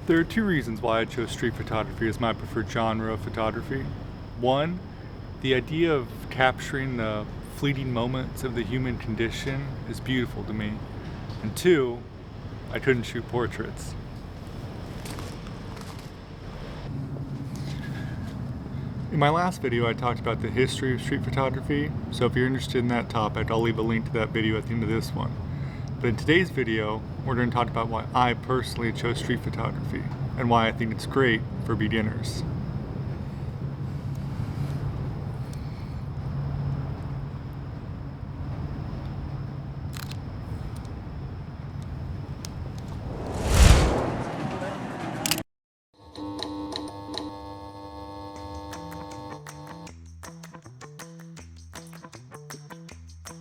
There are two reasons why I chose street photography as my preferred genre of photography. One, the idea of capturing the fleeting moments of the human condition is beautiful to me. And two, I couldn't shoot portraits. In my last video, I talked about the history of street photography, so if you're interested in that topic, I'll leave a link to that video at the end of this one. But in today's video, we're going to talk about why I personally chose street photography and why I think it's great for beginners.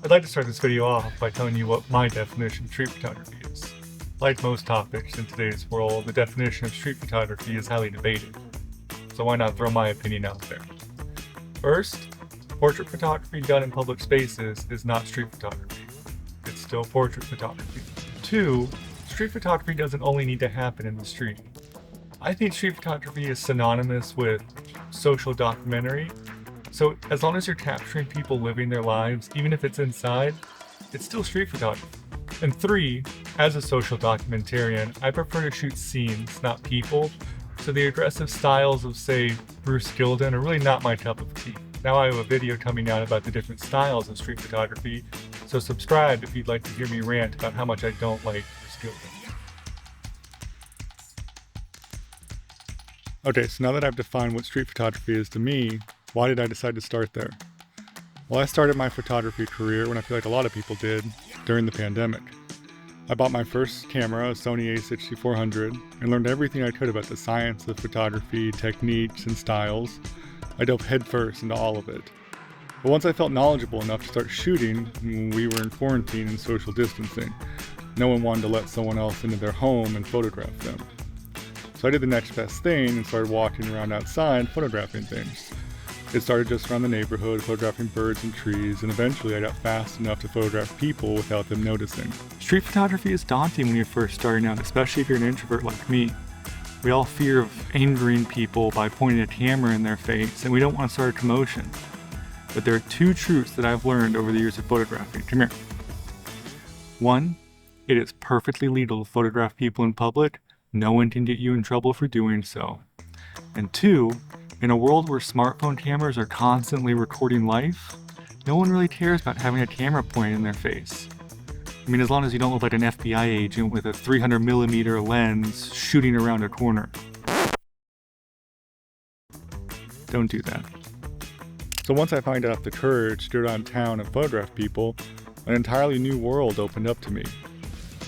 I'd like to start this video off by telling you what my definition of street photography is. Like most topics in today's world, the definition of street photography is highly debated, so why not throw my opinion out there? First, portrait photography done in public spaces is not street photography. It's still portrait photography. Two, street photography doesn't only need to happen in the street. I think street photography is synonymous with social documentary. So as long as you're capturing people living their lives, even if it's inside, it's still street photography. And three, as a social documentarian, I prefer to shoot scenes, not people. So the aggressive styles of, say, Bruce Gilden are really not my cup of tea. Now I have a video coming out about the different styles of street photography, so subscribe if you'd like to hear me rant about how much I don't like Bruce Gilden. Okay, so now that I've defined what street photography is to me, why did I decide to start there? Well, I started my photography career when I feel like a lot of people did, during the pandemic. I bought my first camera, a Sony a6400, and learned everything I could about the science of photography, techniques, and styles. I dove headfirst into all of it. But once I felt knowledgeable enough to start shooting, we were in quarantine and social distancing. No one wanted to let someone else into their home and photograph them. So I did the next best thing and started walking around outside photographing things. It started just around the neighborhood, photographing birds and trees, and eventually I got fast enough to photograph people without them noticing. Street photography is daunting when you're first starting out, especially if you're an introvert like me. We all fear of angering people by pointing a camera in their face, and we don't want to start a commotion. But there are two truths that I've learned over the years of photographing. Come here. One, it is perfectly legal to photograph people in public. No one can get you in trouble for doing so. And two, in a world where smartphone cameras are constantly recording life, no one really cares about having a camera pointed in their face. I mean, as long as you don't look like an FBI agent with a 300mm lens shooting around a corner. Don't do that. So once I find enough the courage to go downtown and photograph people, an entirely new world opened up to me.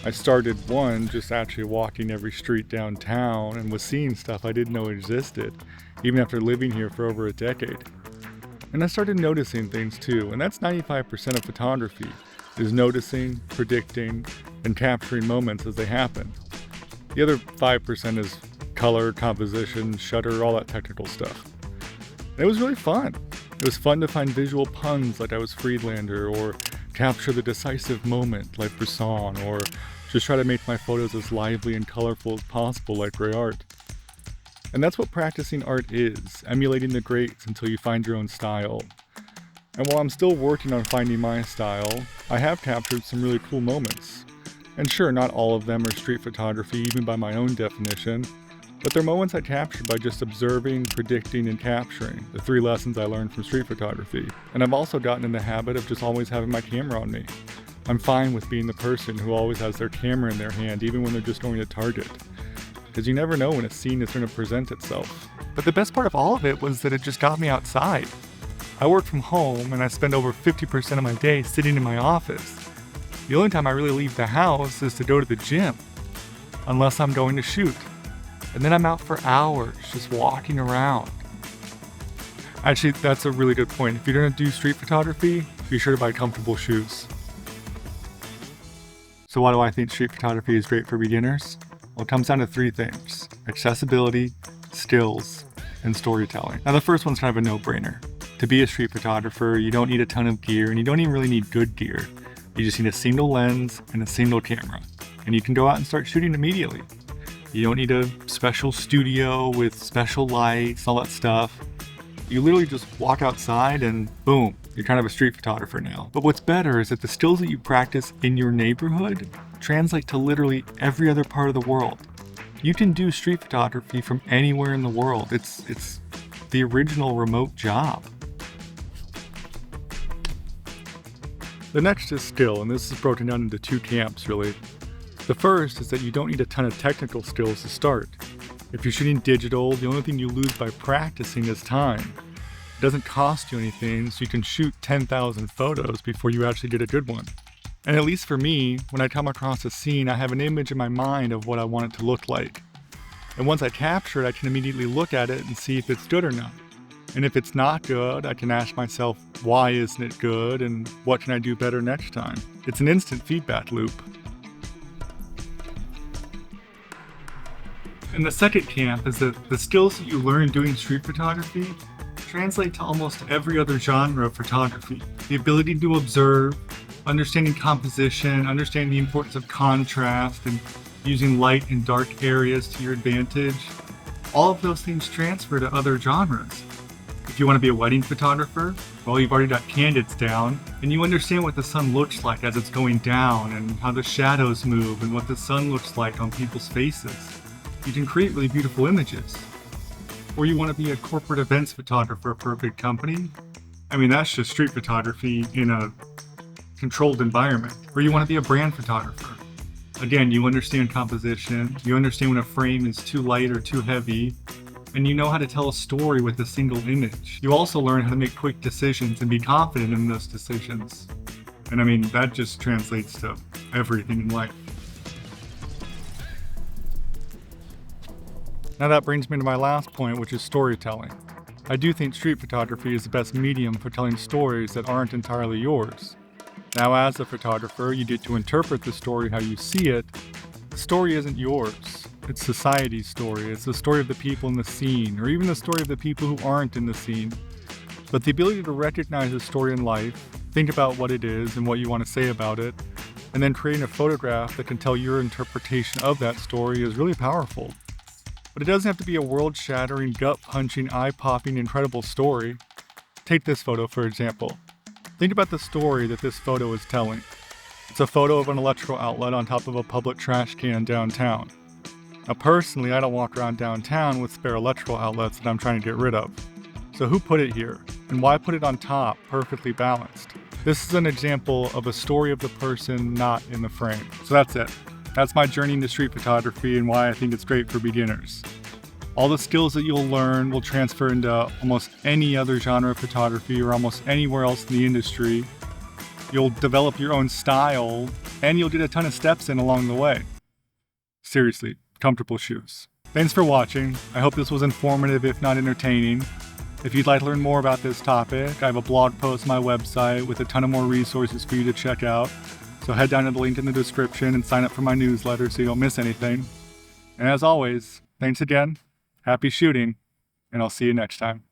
I started, one, just actually walking every street downtown and was seeing stuff I didn't know existed, even after living here for over a decade. And I started noticing things too, and that's 95% of photography, is noticing, predicting, and capturing moments as they happen. The other 5% is color, composition, shutter, all that technical stuff. And it was really fun. It was fun to find visual puns like I was Friedlander, or capture the decisive moment like Bresson, or just try to make my photos as lively and colorful as possible like Ray Art. And that's what practicing art is, emulating the greats until you find your own style. And while I'm still working on finding my style, I have captured some really cool moments. And sure, not all of them are street photography, even by my own definition, but they're moments I captured by just observing, predicting, and capturing, the three lessons I learned from street photography. And I've also gotten in the habit of just always having my camera on me. I'm fine with being the person who always has their camera in their hand, even when they're just going to Target. Because you never know when a scene is going to present itself. But the best part of all of it was that it just got me outside. I work from home and I spend over 50% of my day sitting in my office. The only time I really leave the house is to go to the gym, unless I'm going to shoot. And then I'm out for hours just walking around. Actually, that's a really good point. If you're going to do street photography, be sure to buy comfortable shoes. So why do I think street photography is great for beginners? Well, it comes down to three things: accessibility, skills, and storytelling. Now the first one's kind of a no-brainer. To be a street photographer, you don't need a ton of gear, and you don't even really need good gear. You just need a single lens and a single camera, and you can go out and start shooting immediately. You don't need a special studio with special lights, all that stuff. You literally just walk outside and boom, you're kind of a street photographer now. But what's better is that the skills that you practice in your neighborhood translate to literally every other part of the world. You can do street photography from anywhere in the world. It's the original remote job. The next is skill, and this is broken down into two camps really. The first is that you don't need a ton of technical skills to start. If you're shooting digital, the only thing you lose by practicing is time. It doesn't cost you anything, so you can shoot 10,000 photos before you actually get a good one. And at least for me, when I come across a scene, I have an image in my mind of what I want it to look like. And once I capture it, I can immediately look at it and see if it's good or not. And if it's not good, I can ask myself, why isn't it good, and what can I do better next time? It's an instant feedback loop. And the second camp is that the skills that you learn doing street photography translate to almost every other genre of photography. The ability to observe, understanding composition, understanding the importance of contrast, and using light and dark areas to your advantage. All of those things transfer to other genres. If you want to be a wedding photographer, well, you've already got candidates down, and you understand what the sun looks like as it's going down, and how the shadows move, and what the sun looks like on people's faces. You can create really beautiful images. Or you want to be a corporate events photographer for a big company. I mean, that's just street photography in a controlled environment. Or you want to be a brand photographer. Again, you understand composition, you understand when a frame is too light or too heavy, and you know how to tell a story with a single image. You also learn how to make quick decisions and be confident in those decisions. And I mean, that just translates to everything in life. Now that brings me to my last point, which is storytelling. I do think street photography is the best medium for telling stories that aren't entirely yours. Now as a photographer, you get to interpret the story how you see it. The story isn't yours. It's society's story. It's the story of the people in the scene, or even the story of the people who aren't in the scene. But the ability to recognize a story in life, think about what it is and what you want to say about it, and then creating a photograph that can tell your interpretation of that story is really powerful. But it doesn't have to be a world-shattering, gut-punching, eye-popping, incredible story. Take this photo, for example. Think about the story that this photo is telling. It's a photo of an electrical outlet on top of a public trash can downtown. Now personally, I don't walk around downtown with spare electrical outlets that I'm trying to get rid of. So who put it here? And why put it on top, perfectly balanced? This is an example of a story of the person not in the frame. So that's it. That's my journey into street photography and why I think it's great for beginners. All the skills that you'll learn will transfer into almost any other genre of photography or almost anywhere else in the industry. You'll develop your own style, and you'll get a ton of steps in along the way. Seriously, comfortable shoes. Thanks for watching. I hope this was informative, if not entertaining. If you'd like to learn more about this topic, I have a blog post on my website with a ton of more resources for you to check out. So head down to the link in the description and sign up for my newsletter so you don't miss anything. And as always, thanks again, happy shooting, and I'll see you next time.